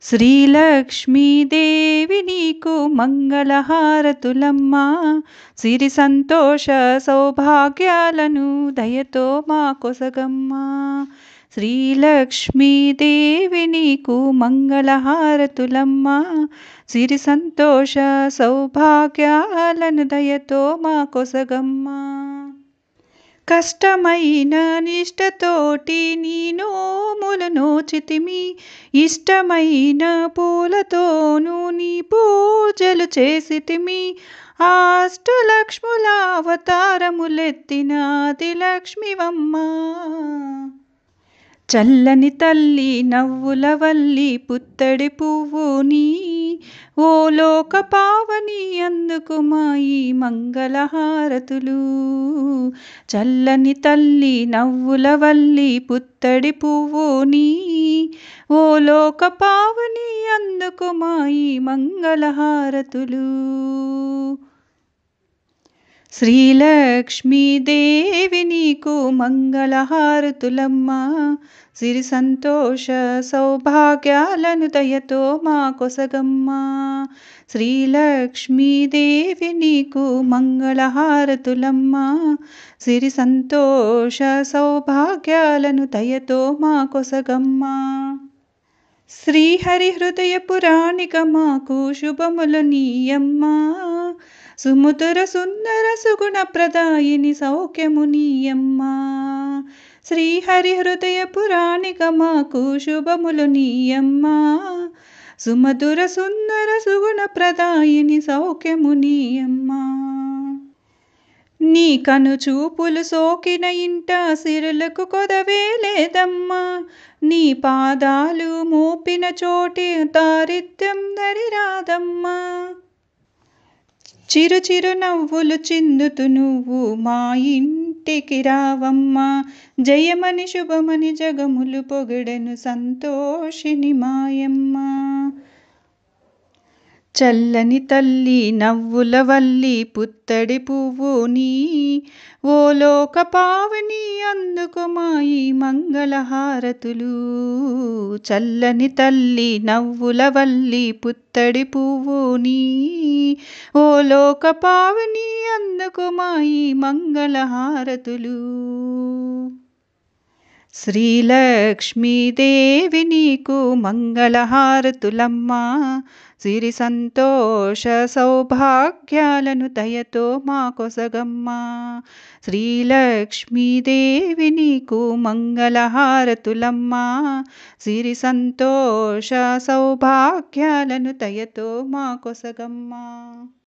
శ్రీలక్ష్మీదేవి నీకు మంగళహారతులమ్మా, సిరి సంతోష సౌభాగ్యాలను దయతో మా కొసగమ్మా. శ్రీలక్ష్మీదేవి నీకు మంగళహారతులమ్మా, సిరి సంతోష సౌభాగ్యాలను దయతో మా కొసగమ్మా. కష్టమైన నిష్టతోటి నీ నోములు నోచితిమి, ఇష్టమైన పూలతోనూ నీ పూజలు చేసితిమి. అష్టలక్ష్ముల అవతారములెత్తిన ఆదిలక్ష్మివమ్మా, చల్లని తల్లి నవ్వుల వల్లి పుత్తడి పువ్వు నీ. ఓ లోక పావని అందుకు మా ఈ మంగళహారతులు. చల్లని తల్లి నవ్వుల వల్లి పుత్తడి పువ్వు నీ. ఓ లోక పావని అందుకు మా ఈ మంగళహారతులు. శ్రీలక్ష్మీదేవి నీకు మంగళహారతులమ్మా, సిరి సంతోష సౌభాగ్యాలను దయతో మా కొసగమ్మా. శ్రీలక్ష్మీదేవి నీకు మంగళహారతులమ్మా, సిరి సంతోష సౌభాగ్యాలను దయతో మా కొసగమ్మా. శ్రీహరి హృదయ పురాణిక మాకు శుభములు నీయమ్మా, సుమధుర సుందర సుగుణ ప్రదాయిని సౌఖ్యము నీయమ్మా. శ్రీహరి హృదయ పురాణిక మాకు శుభములు నీయమ్మా, సుమధుర సుందర సుగుణ ప్రదాయిని సౌఖ్యము నీయమ్మా. నీ కను చూపులు సోకిన ఇంట సిరులకు కొదవే లేదమ్మా, నీ పాదాలు మోపిన చోటి దారిద్ర్యం దరిరాదమ్మా. చిరు చిరు నవ్వులు చిందుతూ నువ్వు మా ఇంటికి రావమ్మా, జయమని శుభమని జగములు పొగడెను సంతోషిని మాయమ్మ. చల్లని తల్లి నవ్వుల వల్లి పుత్తడి పువ్వు నీ. ఓ లోక పావని అందుకు మా ఈ మంగళహారతులు. చల్లని తల్లి నవ్వుల వల్లి పుత్తడి పువ్వు నీ. ఓ లోక పావని అందుకు మా ఈ మంగళహారతులు. శ్రీలక్ష్మీదేవి నీకు మంగళహారతులమ్మా, సిరి సంతోష సౌభాగ్యాలను దయతో మా కొసగమ్మా. శ్రీలక్ష్మీదేవి నీకు మంగళహారతులమ్మా, సిరి సంతోష సౌభాగ్యాలను దయతో మా కొసగమ్మా.